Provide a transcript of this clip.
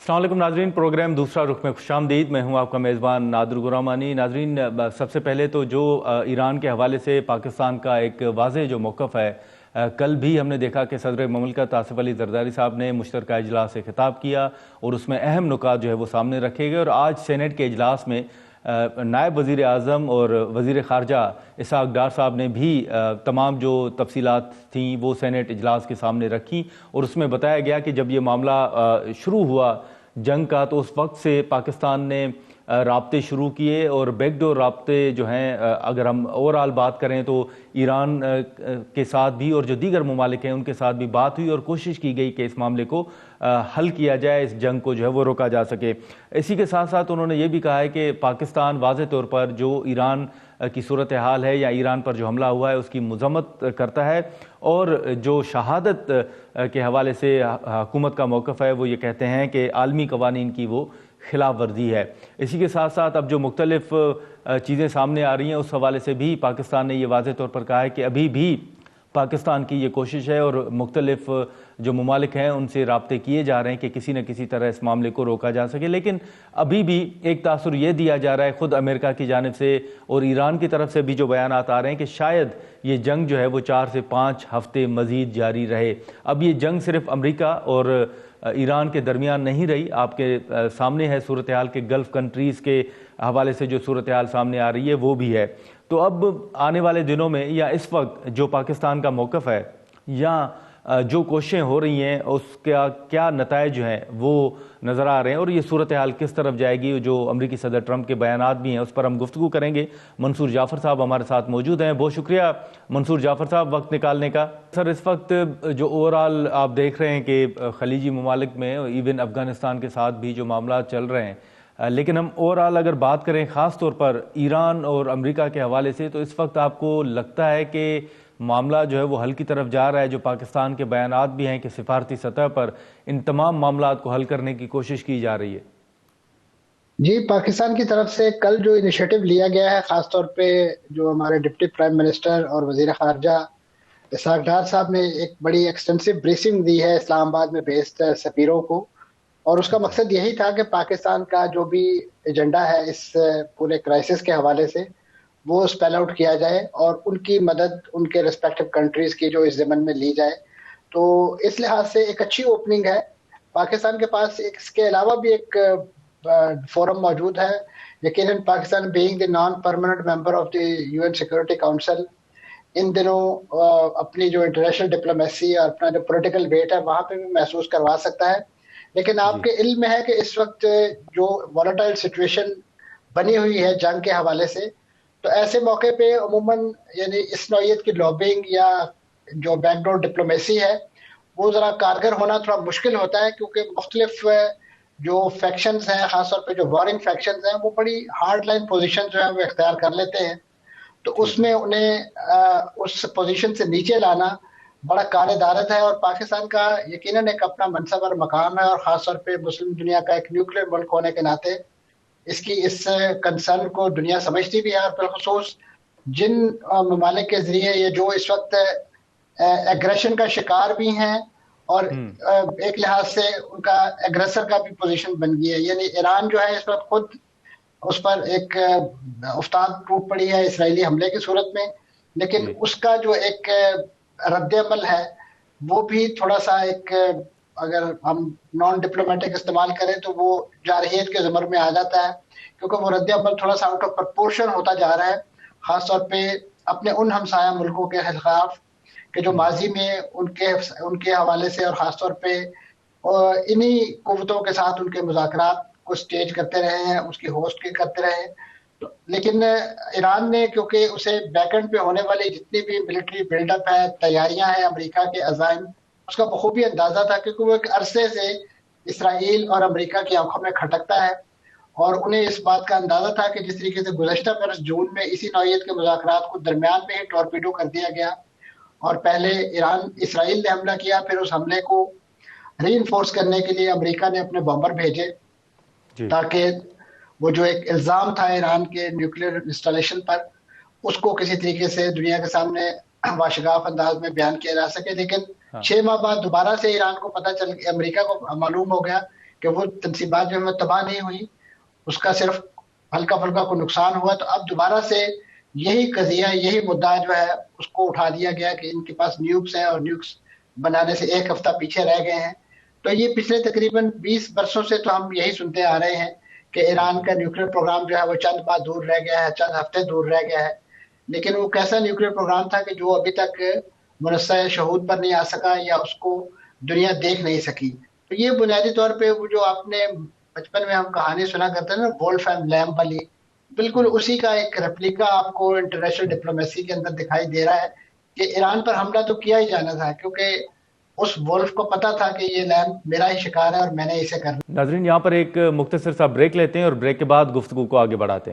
अस्सलाम वालेकुम नाजरीन, प्रोग्राम दूसरा रुख में खुशामदीद। मैं हूं आपका मेज़बान नादिर गुरामानी। नाजरीन, सबसे पहले तो जो ईरान के हवाले से पाकिस्तान का एक वाज़ेह जो मौक़िफ़ है, कल भी हमने देखा कि सदर ममलकत आसिफ अली ज़रदारी साहब ने मुश्तरका इजलास से खिताब किया और उसमें अहम नुकात जो है वो सामने रखे गए। और आज सेनेट के इजलास में नायब वज़ीर आज़म और वज़ीर ख़ारजा इसहाक़ डार साहब ने भी तमाम जो तफसीलात थीं वो सेनेट इजलास के सामने रखी और उसमें बताया गया कि जब ये मामला शुरू हुआ जंग का, तो उस वक्त से पाकिस्तान ने राब्ते शुरू किए और बैकडोर राब्ते जो हैं, अगर हम ओवरऑल बात करें तो ईरान के साथ भी और जो दीगर ममालिक हैं उनके साथ भी बात हुई और कोशिश की गई कि इस मामले को हल किया जाए, इस जंग को जो है वो रोका जा सके। इसी के साथ साथ उन्होंने ये भी कहा है कि पाकिस्तान वाज़ेह तौर पर जो ईरान की सूरत हाल है या ईरान पर जो हमला हुआ है उसकी मज़म्मत करता है और जो शहादत के हवाले से हुकूमत का मौक़िफ़ है वो ये कहते हैं कि आलमी कवानीन की वो खिलाफ वर्जी है। इसी के साथ साथ अब जो मुख्तलिफ चीज़ें सामने आ रही हैं उस हवाले से भी पाकिस्तान ने ये वाज़ेह तौर पर कहा है कि अभी भी पाकिस्तान की ये कोशिश है और मुख्तलिफ जो ममालिक हैं उनसे राब्ते किए जा रहे हैं कि किसी न किसी तरह इस मामले को रोका जा सके। लेकिन अभी भी एक तासुर ये दिया जा रहा है ख़ुद अमेरिका की जानिब से और ईरान की तरफ से भी जो बयानात आ रहे हैं कि शायद ये जंग जो है वो 4 से 5 हफ्ते मज़ीद जारी रहे। अब ये जंग सिर्फ अमेरिका और ईरान के दरमियान नहीं रही, आपके सामने है सूरत हाल के गल्फ़ कंट्रीज़ के हवाले से जो सूरत हाल सामने आ रही है वो भी है। तो अब आने वाले दिनों में या इस वक्त जो पाकिस्तान का मौक़िफ़ है या जो कोशिशें हो रही हैं उसका क्या नताइज हैं वो नज़र आ रहे हैं और ये सूरत हाल किस तरफ जाएगी, जो अमरीकी सदर ट्रंप के बयानात भी हैं उस पर हम गुफ्तगू करेंगे। मंसूर जाफ़र साहब हमारे साथ मौजूद हैं। बहुत शुक्रिया मंसूर जाफ़र साहब वक्त निकालने का। सर, इस वक्त जो ओवरऑल आप देख रहे हैं कि खलीजी ममालिक में इवन अफ़गानिस्तान के साथ भी जो मामला चल रहे हैं, लेकिन हम ओवरऑल अगर बात करें ख़ास तौर पर ईरान और अमेरिका के हवाले से, तो इस वक्त आपको लगता है कि मामला जो है वो हल की तरफ जा रहा है? जो पाकिस्तान के बयानात भी हैं कि सिफारती सतह पर इन तमाम मामलात को हल करने की कोशिश की जा रही है। जी, पाकिस्तान की तरफ से कल जो इनिशिएटिव लिया गया है, ख़ास तौर पे जो हमारे डिप्टी प्राइम मिनिस्टर और वज़ीर ख़ारजा इसहाक़ डार साहब ने एक बड़ी एक्सटेंसिव ब्रीफिंग दी है इस्लामाबाद में बेस्ड सफ़ीरों को, और उसका मकसद यही था कि पाकिस्तान का जो भी एजेंडा है इस पूरे क्राइसिस के हवाले से वो स्पेल आउट किया जाए और उनकी मदद उनके रिस्पेक्टिव कंट्रीज़ की जो इस ज़मन में ली जाए। तो इस लिहाज से एक अच्छी ओपनिंग है। पाकिस्तान के पास इसके अलावा भी एक फोरम मौजूद है। यकीनन Pakistan being the non permanent member of the UN security council, इन दिनों अपनी जो इंटरनेशनल डिप्लोमेसी और अपना जो पॉलिटिकल वेट है वहाँ पे भी महसूस करवा सकता है। लेकिन आपके इल्म में है कि इस वक्त जो वॉलेटाइल सिचुएशन बनी हुई है जंग के हवाले से, तो ऐसे मौके पे अमूमन यानी इस नौइयत की लॉबिंग या जो बैकडोर डिप्लोमेसी है वो ज़रा कारगर होना थोड़ा मुश्किल होता है, क्योंकि मुख्तलिफ जो फैक्शंस हैं, ख़ासतौर पे जो वॉरिंग फैक्शंस हैं, वो बड़ी हार्ड लाइन पोजीशन जो है वो इख्तियार कर लेते हैं। तो उसमें उन्हें उस पोजीशन से नीचे लाना बड़ा कार-ए-दारत है। और पाकिस्तान का यकीनन एक अपना मनसब और मकाम है, और ख़ासतौर पे मुस्लिम दुनिया का एक न्यूक्लियर मुल्क होने के नाते इसकी इस कंसर्न को दुनिया समझती भी है। और बिलखुसूस जिन ममालिक के ज़रिए ये जो इस वक्त एग्रेशन का शिकार भी हैं और एक लिहाज से उनका एग्रेसर का भी पोजीशन बन गई है। यानी ईरान जो है इस वक्त खुद उस पर एक उस्ताद टूट पड़ी है इसराइली हमले की सूरत में, लेकिन उसका जो एक रद्द-ए-अमल है वो भी थोड़ा सा एक, अगर हम नॉन डिप्लोमेटिक इस्तेमाल करें तो वो जारहियत के ज़मर में आ जाता है, क्योंकि वो रद्द-ए-अमल थोड़ा सा आउट ऑफ प्रपोर्शन होता जा रहा है, ख़ासतौर पे अपने उन हमसाया मुल्कों के खिलाफ कि जो माजी में उनके हवाले से और ख़ासतौर पे इन्हीं कुव्वतों के साथ उनके मुज़ाकरात को स्टेज करते रहे हैं, उसकी होस्ट के करते रहे। तो लेकिन ईरान ने, क्योंकि उसे बैकएंड पे होने वाली जितनी भी मिलिट्री बिल्डअप है, तैयारियां हैं, अमेरिका के अज़ाइम, उसका बखूबी अंदाजा था, क्योंकि वो एक अरसे से इसराइल और अमेरिका की आंखों में खटकता है और उन्हें इस बात का अंदाजा था कि जिस तरीके से गुज़श्ता बरस जून में इसी नौइयत के मुज़ाकरात को दरमियान में ही टॉर्पीडो कर दिया गया और पहले इसराइल ने हमला किया, फिर उस हमले को रीइंफोर्स करने के लिए अमेरिका ने अपने बॉम्बर भेजे ताकि वो जो एक इल्ज़ाम था ईरान के न्यूक्लियर इंस्टॉलेशन पर उसको किसी तरीके से दुनिया के सामने वाशगाफ अंदाज में बयान किया जा सके। लेकिन 6 माह बाद दोबारा से ईरान को पता चल, अमेरिका को मालूम हो गया کہ وہ تنصیبات جو ہے تباہ نہیں ہوئی، اس کا صرف ہلکا پھلکا کوئی نقصان ہوا، تو اب دوبارہ سے یہی قضیہ، یہی مدعا جو ہے اس کو اٹھا دیا گیا کہ ان کے پاس نیوکس ہیں اور نیوکس بنانے سے ایک ہفتہ پیچھے رہ گئے ہیں۔ تو یہ پچھلے تقریباً 20 برسوں سے تو ہم یہی سنتے آ رہے ہیں کہ ایران کا نیوکلیر پروگرام جو ہے وہ چند ماہ دور رہ گیا ہے، چند ہفتے دور رہ گیا ہے، لیکن وہ کیسا نیوکلیر پروگرام تھا کہ جو ابھی تک منصہ شہود پر نہیں آ سکا یا اس کو دنیا دیکھ نہیں سکی۔ تو یہ بنیادی طور پہ وہ جو آپ نے بچپن میں ہم کہانی سنا کرتے ہیں نا، وولف اینڈ لیمب والی، بالکل اسی کا ایک ریپلیکا آپ کو انٹرنیشنل ڈپلومیسی کے اندر دکھائی دے رہا ہے کہ ایران پر حملہ تو کیا ہی جانا تھا، کیونکہ اس وولف کو پتا تھا کہ یہ لیمب میرا ہی شکار ہے اور میں نے اسے کرنا۔ ناظرین، یہاں پر ایک مختصر سا بریک لیتے ہیں اور بریک کے بعد گفتگو کو آگے بڑھاتے ہیں۔